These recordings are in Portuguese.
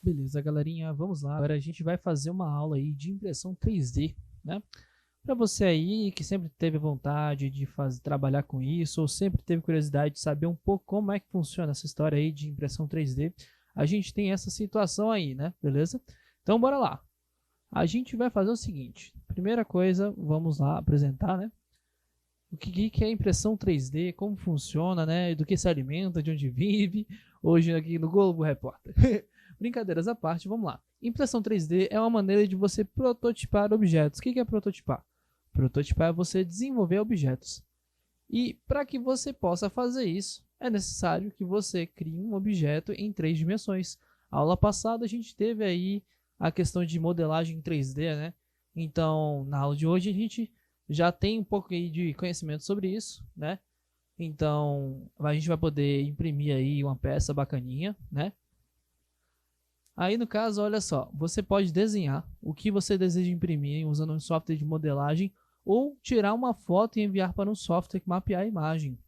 Beleza, galerinha, vamos lá. Agora a gente vai fazer uma aula aí de impressão 3D, né? Para você aí que sempre teve vontade de trabalhar com isso, ou sempre teve curiosidade de saber um pouco como é que funciona essa história aí de impressão 3D, a gente tem essa situação aí, né? Beleza? Então bora lá. A gente vai fazer o seguinte. Primeira coisa, vamos lá apresentar, né? O que é impressão 3D, como funciona, né? Do que se alimenta, de onde vive, hoje aqui no Globo Repórter. Brincadeiras à parte, vamos lá. Impressão 3D é uma maneira de você prototipar objetos. O que é prototipar? Prototipar é você desenvolver objetos. E para que você possa fazer isso, é necessário que você crie um objeto em 3 dimensões. A aula passada a gente teve aí a questão de modelagem em 3D, né? Então, na aula de hoje a gente já tem um pouco aí de conhecimento sobre isso, né? Então, a gente vai poder imprimir aí uma peça bacaninha, né? Aí no caso, olha só, você pode desenhar o que você deseja imprimir usando um software de modelagem ou tirar uma foto e enviar para um software que mapear a imagem.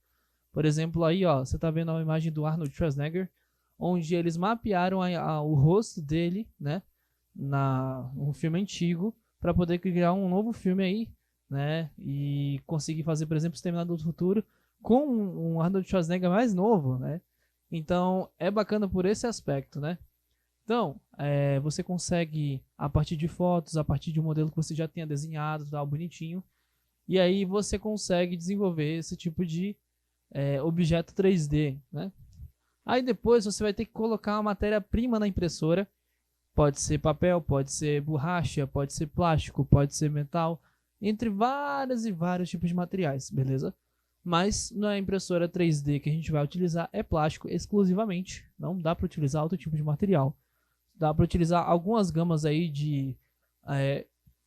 Por exemplo, aí ó, você está vendo a imagem do Arnold Schwarzenegger, onde eles mapearam o rosto dele, né, um filme antigo, para poder criar um novo filme aí, né, e conseguir fazer, por exemplo, Exterminador do Futuro com um Arnold Schwarzenegger mais novo, né. Então é bacana por esse aspecto, né. Então, você consegue, a partir de fotos, a partir de um modelo que você já tenha desenhado, tal, bonitinho, e aí você consegue desenvolver esse tipo de objeto 3D, né? Aí depois você vai ter que colocar uma matéria-prima na impressora, pode ser papel, pode ser borracha, pode ser plástico, pode ser metal, entre vários e vários tipos de materiais, beleza? Mas na impressora 3D que a gente vai utilizar é plástico exclusivamente, não dá para utilizar outro tipo de material. Dá para utilizar algumas gamas aí de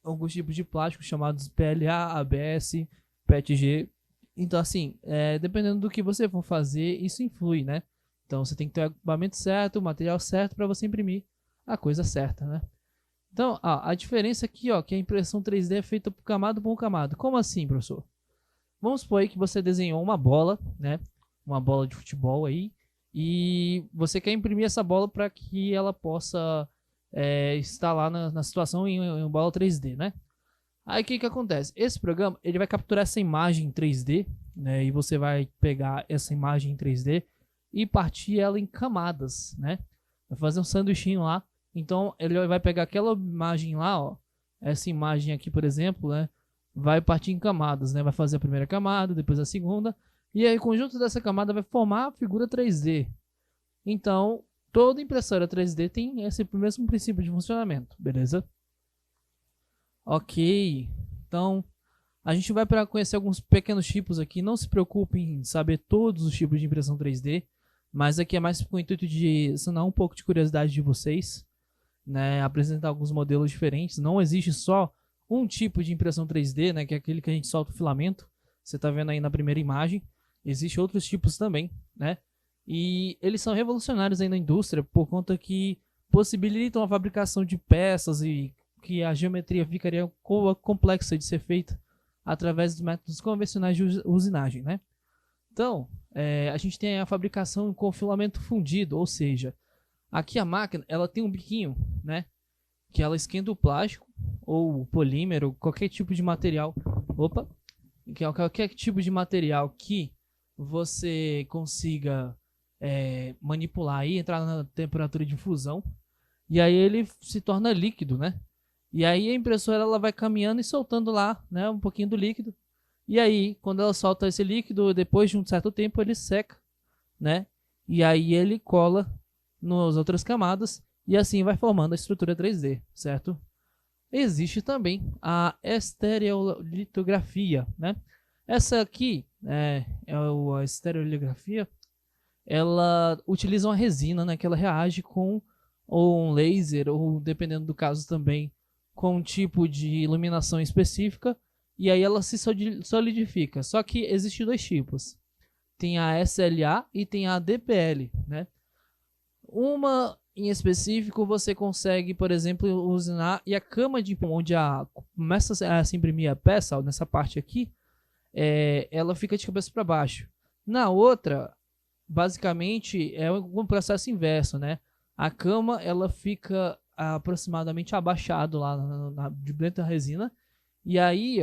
alguns tipos de plástico chamados PLA, ABS, PETG. Então assim, dependendo do que você for fazer, isso influi, né? Então você tem que ter o equipamento certo, o material certo para você imprimir a coisa certa, né? Então, a diferença aqui, ó, que a impressão 3D é feita por camada por camada. Como assim, professor? Vamos supor aí que você desenhou uma bola, né? Uma bola de futebol aí, e você quer imprimir essa bola para que ela possa estar lá na situação em bola 3D, né? Aí o que acontece? Esse programa ele vai capturar essa imagem em 3D, né? E você vai pegar essa imagem em 3D e partir ela em camadas, né? Vai fazer um sanduichinho lá. Então ele vai pegar aquela imagem lá, ó, essa imagem aqui, por exemplo, né? Vai partir em camadas, né? Vai fazer a primeira camada, depois a segunda, e aí o conjunto dessa camada vai formar a figura 3D. Então, toda impressora 3D tem esse mesmo princípio de funcionamento, beleza? Ok, então a gente vai para conhecer alguns pequenos tipos aqui. Não se preocupe em saber todos os tipos de impressão 3D, mas aqui é mais com o intuito de sanar um pouco de curiosidade de vocês, né? Apresentar alguns modelos diferentes. Não existe só um tipo de impressão 3D, né? Que é aquele que a gente solta o filamento. Você está vendo aí na primeira imagem. Existem outros tipos também, né? E eles são revolucionários aí na indústria por conta que possibilitam a fabricação de peças e que a geometria ficaria complexa de ser feita através dos métodos convencionais de usinagem, né? Então, a gente tem a fabricação com filamento fundido, ou seja, aqui a máquina ela tem um biquinho, né? Que ela esquenta o plástico ou o polímero, qualquer tipo de material. Opa! Que é qualquer tipo de material que você consiga manipular aí, entrar na temperatura de infusão, e aí ele se torna líquido, né? E aí a impressora ela vai caminhando e soltando lá, né, um pouquinho do líquido. E aí, quando ela solta esse líquido, depois de um certo tempo ele seca, né? E aí ele cola nas outras camadas e assim vai formando a estrutura 3D, certo? Existe também a estereolitografia, né? Essa aqui a estereolitografia, ela utiliza uma resina, né, que ela reage com ou um laser, ou dependendo do caso também, com um tipo de iluminação específica, e aí ela se solidifica. Só que existem dois tipos. Tem a SLA e tem a DPL, né? Uma em específico você consegue, por exemplo, usinar e a cama de onde começa a se imprimir a peça, nessa parte aqui, ela fica de cabeça para baixo. Na outra, basicamente é um processo inverso, né? A cama ela fica aproximadamente abaixado lá de dentro da resina, e aí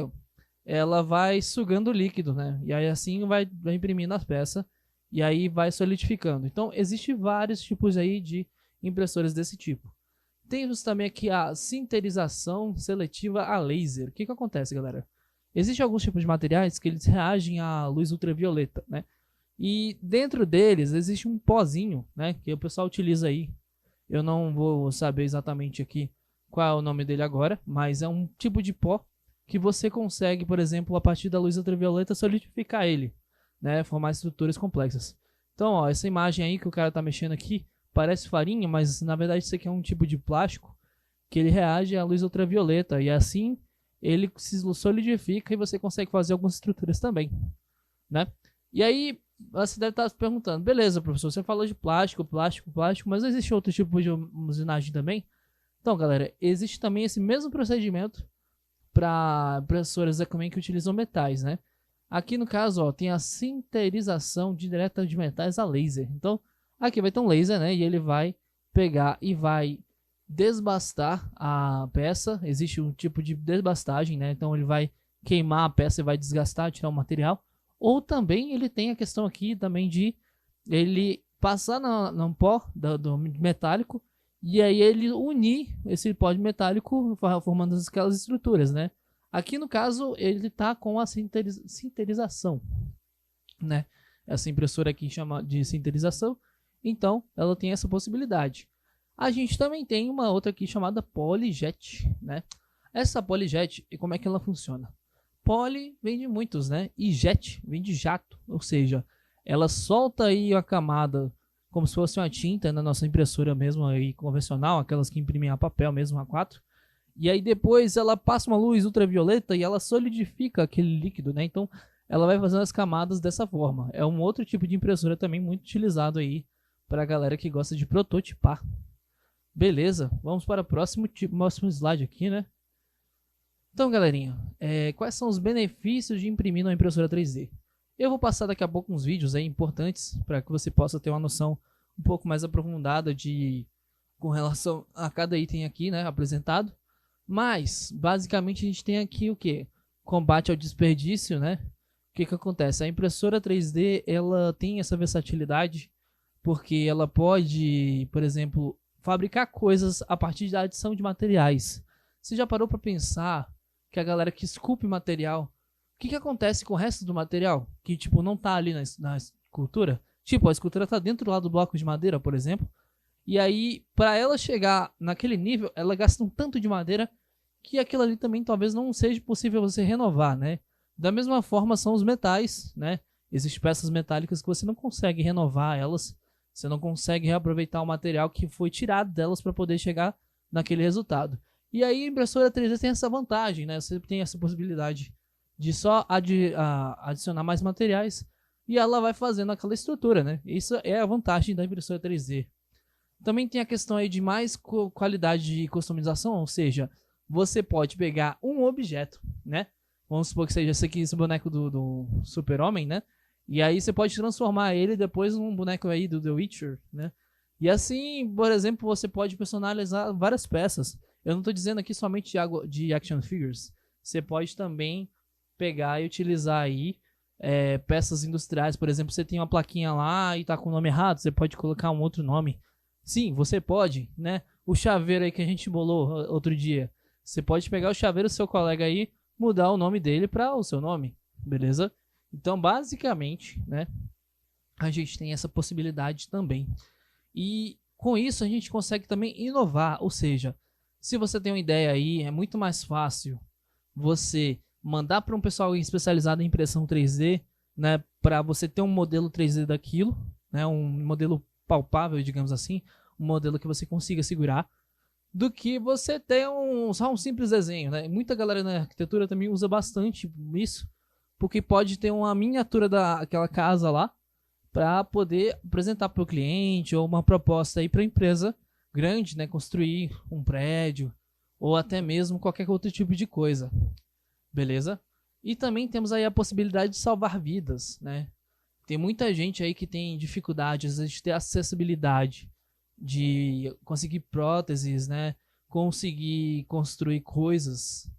ela vai sugando o líquido, né? E aí assim vai imprimindo as peças e aí vai solidificando. Então existem vários tipos aí de impressoras desse tipo. Temos também aqui a sinterização seletiva a laser. O que acontece, galera? Existem alguns tipos de materiais que eles reagem à luz ultravioleta, né? E dentro deles existe um pozinho, né, que o pessoal utiliza aí. Eu não vou saber exatamente aqui qual é o nome dele agora, mas é um tipo de pó que você consegue, por exemplo, a partir da luz ultravioleta, solidificar ele, né, formar estruturas complexas. Então, ó, essa imagem aí que o cara tá mexendo aqui parece farinha, mas na verdade isso aqui é um tipo de plástico que ele reage à luz ultravioleta e assim ele se solidifica e você consegue fazer algumas estruturas também, né? E aí você deve estar se perguntando, beleza, professor, você falou de plástico, mas existe outro tipo de usinagem também? Então, galera, existe também esse mesmo procedimento para impressoras também que utilizam metais, né? Aqui no caso, ó, tem a sinterização direta de metais a laser. Então, aqui vai ter um laser, né? E ele vai pegar e vai desbastar a peça. Existe um tipo de desbastagem, né? Então, ele vai queimar a peça e vai desgastar, tirar o material. Ou também ele tem a questão aqui também de ele passar no pó do metálico e aí ele unir esse pó de metálico formando aquelas estruturas, né? Aqui no caso ele está com a sinterização, né? Essa impressora aqui chama de sinterização, então ela tem essa possibilidade. A gente também tem uma outra aqui chamada PolyJet, né? Essa PolyJet, e como é que ela funciona? Poly vem de muitos, né? E jet vem de jato, ou seja, ela solta aí a camada como se fosse uma tinta na nossa impressora mesmo aí convencional, aquelas que imprimem a papel mesmo, A4. E aí depois ela passa uma luz ultravioleta e ela solidifica aquele líquido, né? Então ela vai fazendo as camadas dessa forma. É um outro tipo de impressora também muito utilizado aí para a galera que gosta de prototipar. Beleza, vamos para o próximo slide aqui, né? Então, galerinha, quais são os benefícios de imprimir na impressora 3D? Eu vou passar daqui a pouco uns vídeos aí importantes para que você possa ter uma noção um pouco mais aprofundada com relação a cada item aqui, né, apresentado. Mas, basicamente, a gente tem aqui o que? Combate ao desperdício, né? O que acontece? A impressora 3D, ela tem essa versatilidade porque ela pode, por exemplo, fabricar coisas a partir da adição de materiais. Você já parou para pensar que a galera que esculpe material, o que acontece com o resto do material? Que, tipo, não tá ali na escultura? Tipo, a escultura tá dentro lá do bloco de madeira, por exemplo. E aí, para ela chegar naquele nível, ela gasta um tanto de madeira que aquilo ali também talvez não seja possível você renovar, né? Da mesma forma são os metais, né? Existem peças metálicas que você não consegue renovar elas. Você não consegue reaproveitar o material que foi tirado delas para poder chegar naquele resultado. E aí a impressora 3D tem essa vantagem, né? Você tem essa possibilidade de só adicionar mais materiais e ela vai fazendo aquela estrutura, né? Isso é a vantagem da impressora 3D. Também tem a questão aí de mais qualidade de customização, ou seja, você pode pegar um objeto, né? Vamos supor que seja esse boneco do Super-Homem, né? E aí você pode transformar ele depois num boneco aí do The Witcher, né? E assim, por exemplo, você pode personalizar várias peças. Eu não estou dizendo aqui somente de action figures. Você pode também pegar e utilizar aí peças industriais, por exemplo, você tem uma plaquinha lá e tá com o nome errado, você pode colocar um outro nome. Sim, você pode, né? O chaveiro aí que a gente bolou outro dia, você pode pegar o chaveiro do seu colega aí, mudar o nome dele para o seu nome, beleza? Então, basicamente, né, a gente tem essa possibilidade também. E com isso a gente consegue também inovar, ou seja, se você tem uma ideia aí, é muito mais fácil você mandar para um pessoal especializado em impressão 3D, né, para você ter um modelo 3D daquilo, né, um modelo palpável, digamos assim, um modelo que você consiga segurar, do que você ter só um simples desenho, né? Muita galera na arquitetura também usa bastante isso, porque pode ter uma miniatura daquela casa lá para poder apresentar para o cliente ou uma proposta aí para a empresa grande, né, construir um prédio ou até mesmo qualquer outro tipo de coisa. Beleza? E também temos aí a possibilidade de salvar vidas, né? Tem muita gente aí que tem dificuldades de ter acessibilidade, de conseguir próteses, né? Conseguir construir coisas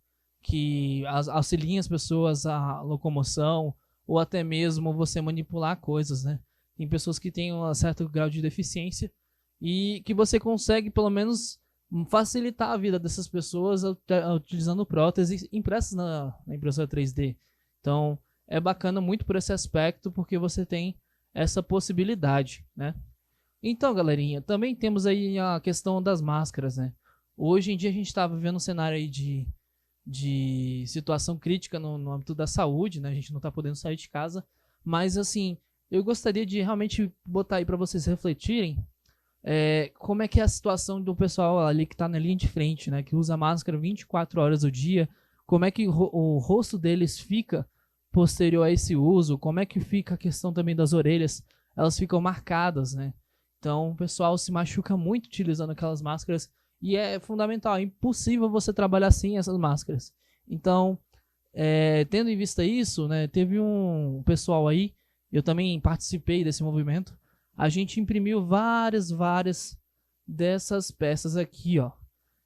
que auxiliem as pessoas à locomoção ou até mesmo você manipular coisas, né? Tem pessoas que têm um certo grau de deficiência e que você consegue pelo menos facilitar a vida dessas pessoas utilizando próteses impressas na impressora 3D. Então, é bacana muito por esse aspecto, porque você tem essa possibilidade, né? Então, galerinha, também temos aí a questão das máscaras, né? Hoje em dia a gente está vivendo um cenário aí de situação crítica no âmbito da saúde, né? A gente não está podendo sair de casa, mas assim, eu gostaria de realmente botar aí para vocês refletirem como é que é a situação do pessoal ali que está na linha de frente, né? Que usa máscara 24 horas do dia, como é que o rosto deles fica posterior a esse uso, como é que fica a questão também das orelhas, elas ficam marcadas, né? Então o pessoal se machuca muito utilizando aquelas máscaras e é fundamental, é impossível você trabalhar sem essas máscaras. Então, tendo em vista isso, né, teve um pessoal aí, eu também participei desse movimento, a gente imprimiu várias dessas peças aqui, ó,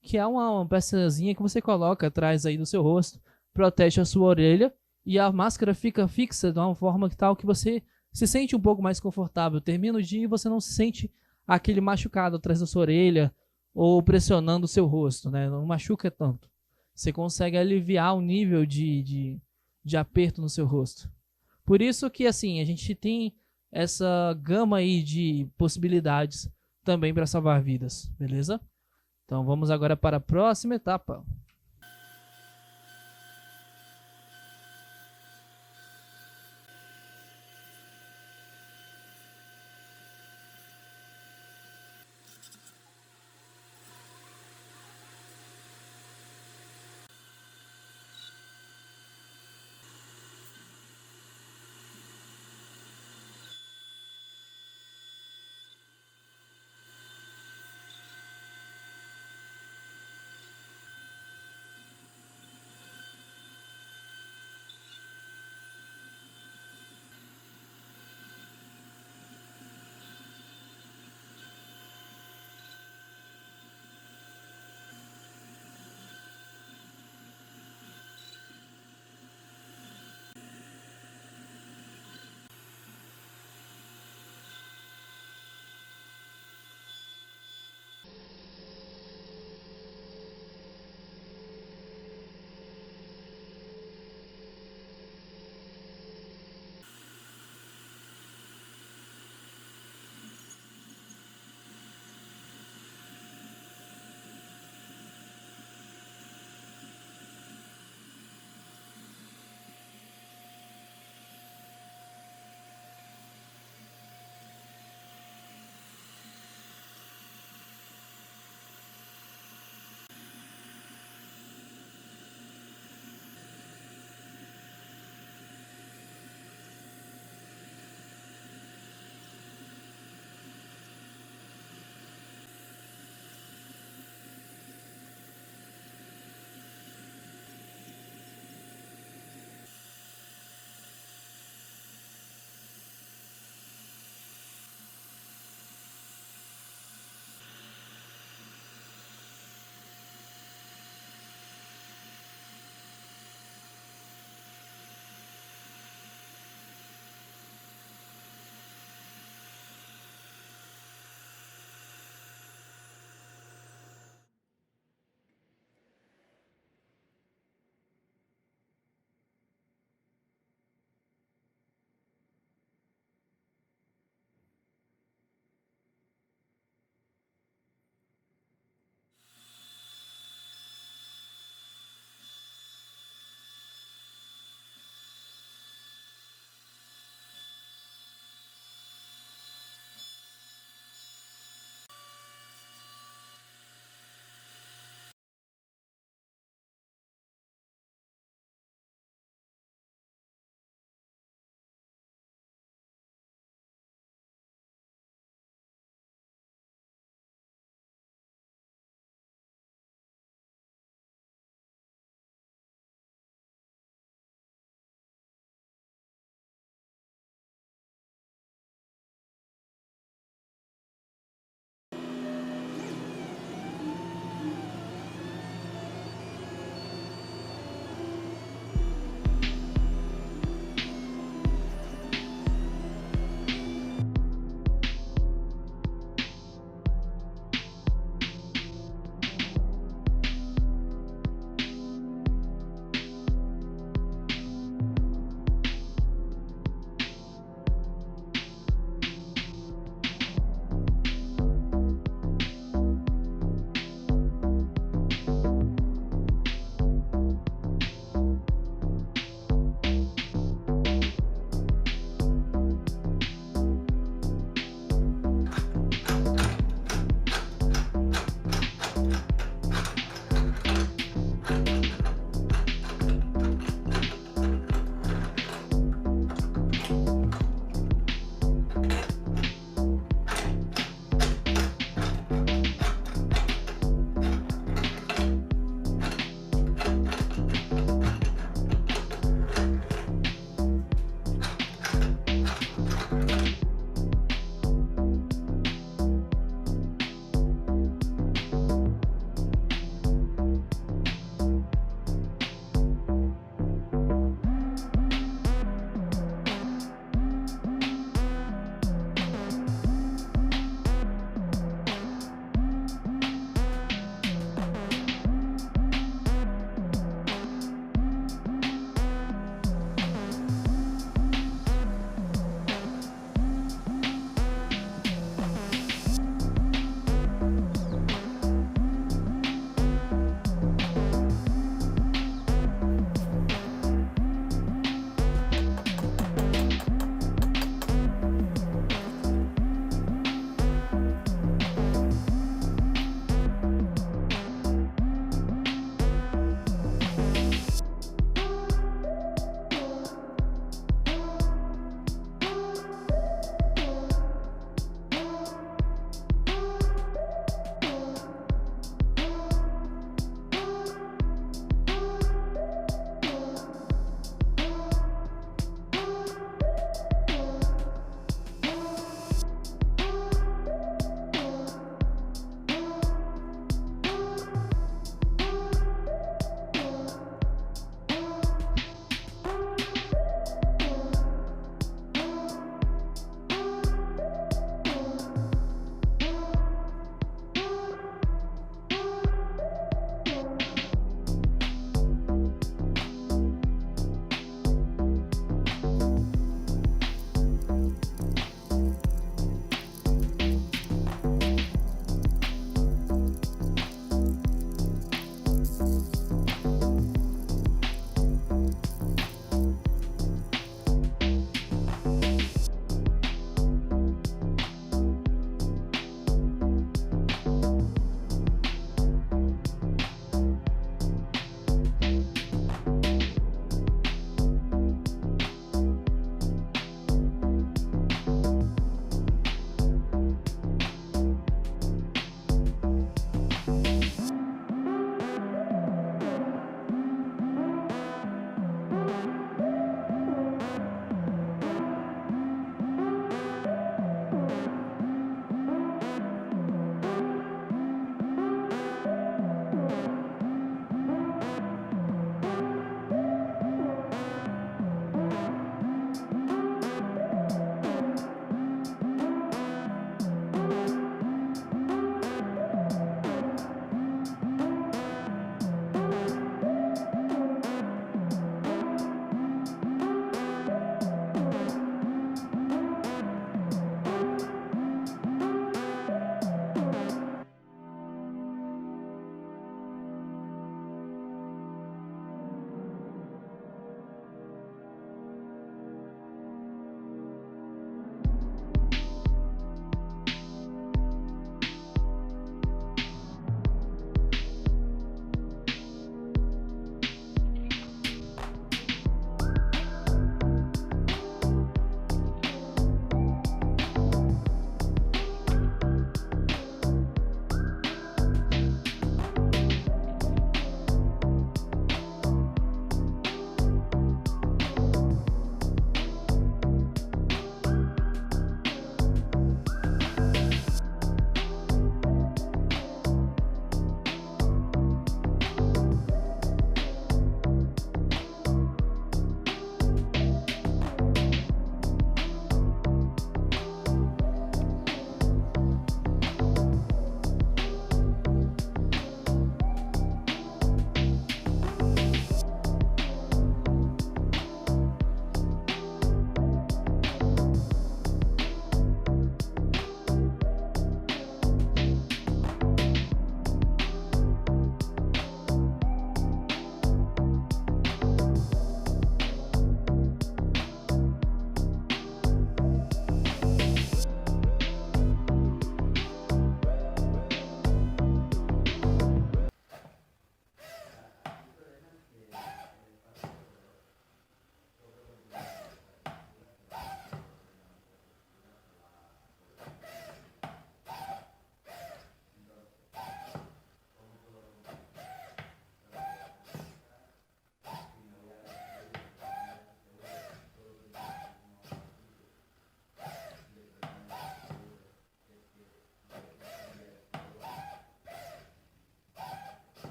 que é uma peçazinha que você coloca atrás aí do seu rosto, protege a sua orelha e a máscara fica fixa de uma forma que tal que você se sente um pouco mais confortável. Termina o dia e você não se sente aquele machucado atrás da sua orelha ou pressionando o seu rosto, né? Não machuca tanto. Você consegue aliviar o nível de aperto no seu rosto. Por isso que, assim, a gente tem essa gama aí de possibilidades também para salvar vidas, beleza? Então vamos agora para a próxima etapa.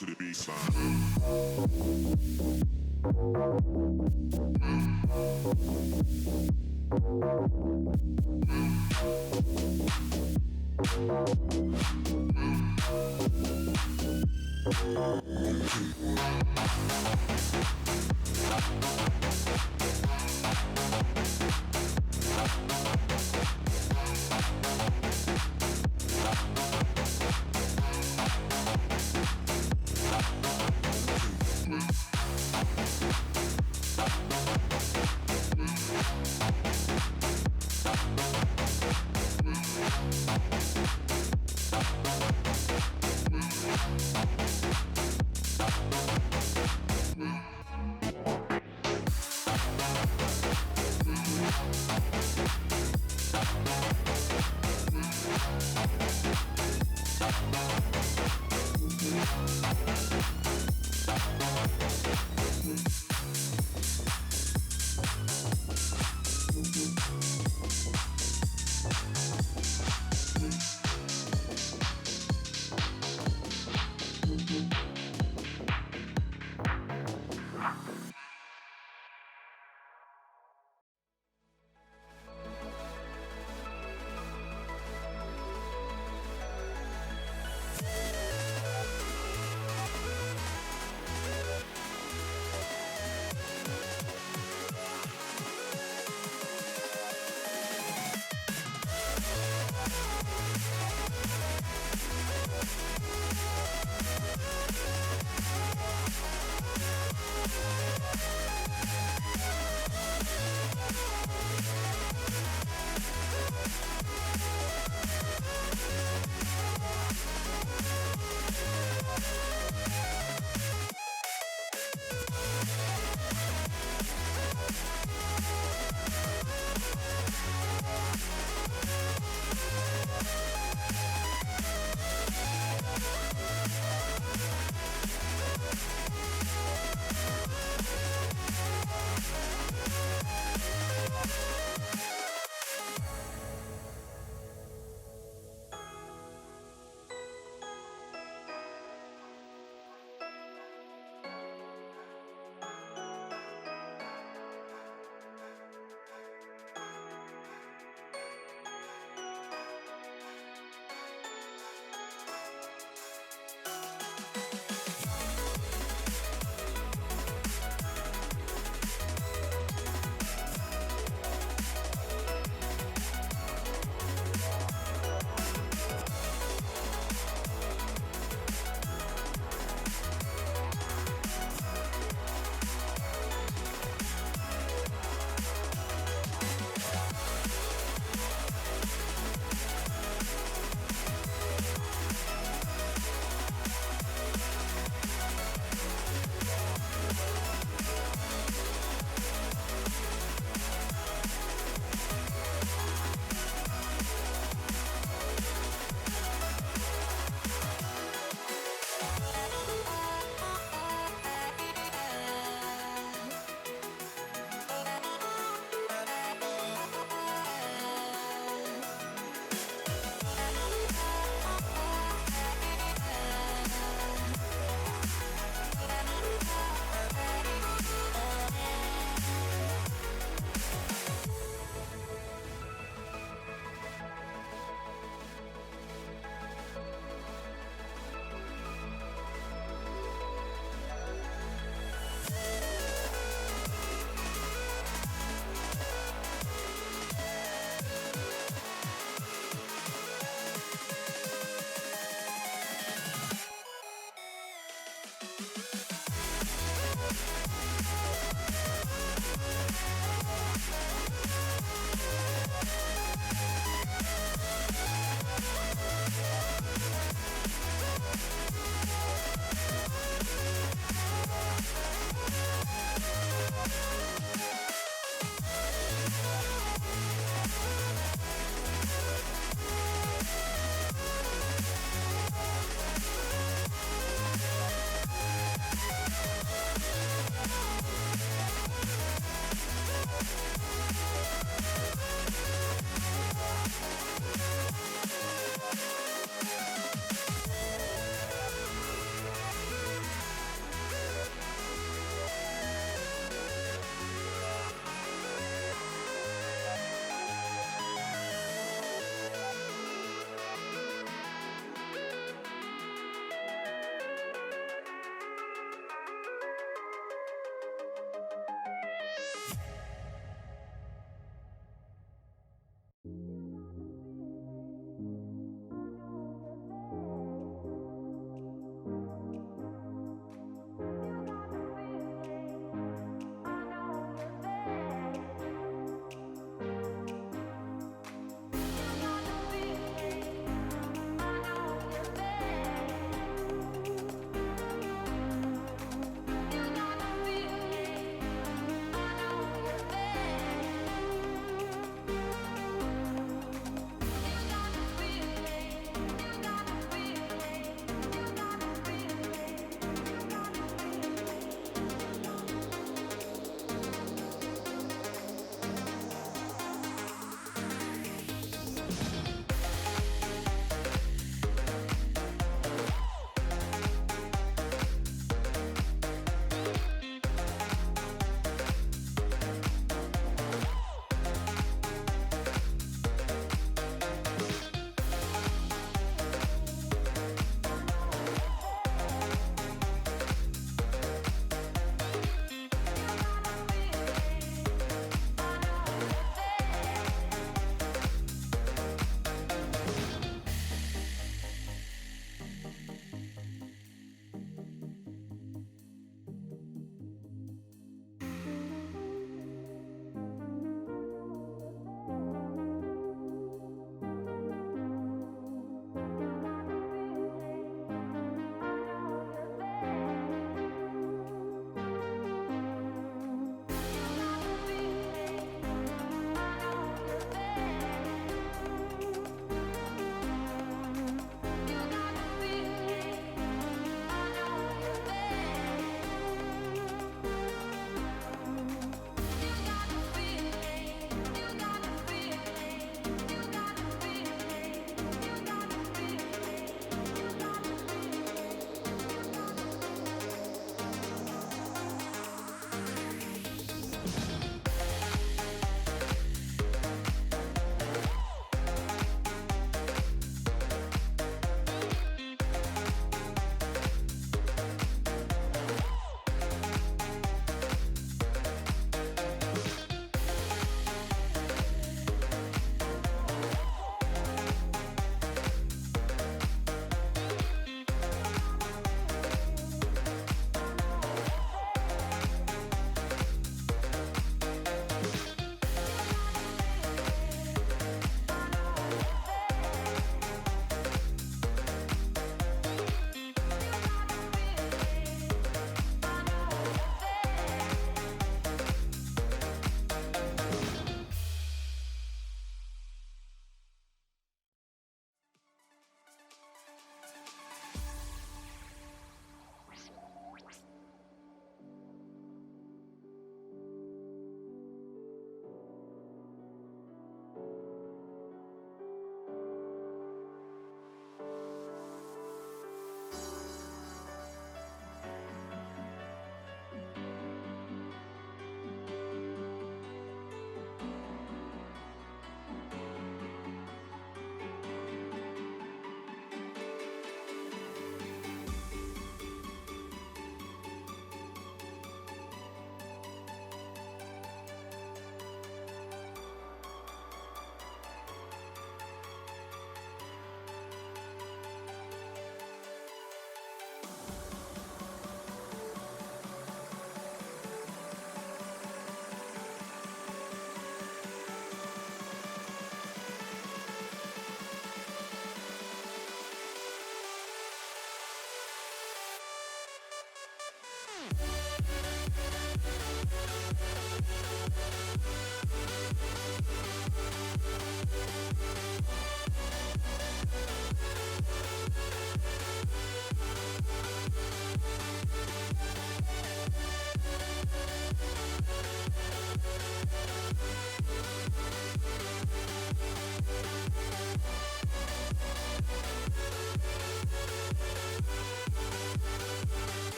To the baseline.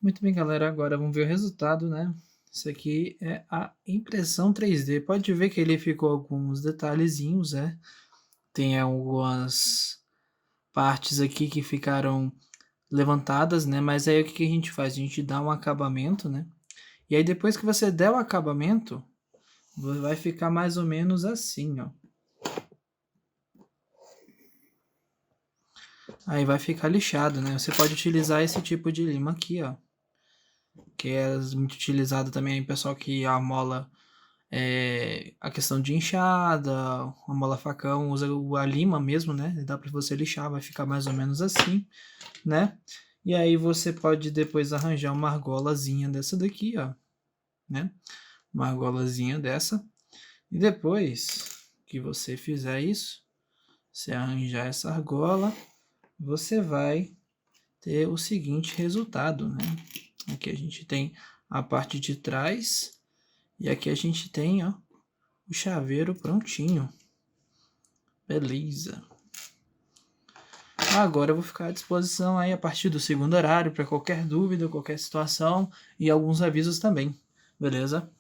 Muito bem, galera, agora vamos ver o resultado, né? Isso aqui é a impressão 3D. Pode ver que ele ficou alguns detalhezinhos, né? Tem algumas partes aqui que ficaram levantadas, né? Mas aí o que a gente faz? A gente dá um acabamento, né? E aí depois que você der o acabamento, vai ficar mais ou menos assim, ó. Aí vai ficar lixado, né? Você pode utilizar esse tipo de lima aqui, ó. Que é muito utilizado também em pessoal que amola a questão de inchada, a mola facão, usa a lima mesmo, né? Dá para você lixar, vai ficar mais ou menos assim, né? E aí você pode depois arranjar uma argolazinha dessa daqui, ó, né? Uma argolazinha dessa. E depois que você fizer isso, você arranjar essa argola, você vai ter o seguinte resultado, né? Aqui a gente tem a parte de trás e aqui a gente tem, ó, o chaveiro prontinho. Beleza. Agora eu vou ficar à disposição aí a partir do segundo horário para qualquer dúvida, qualquer situação e alguns avisos também. Beleza?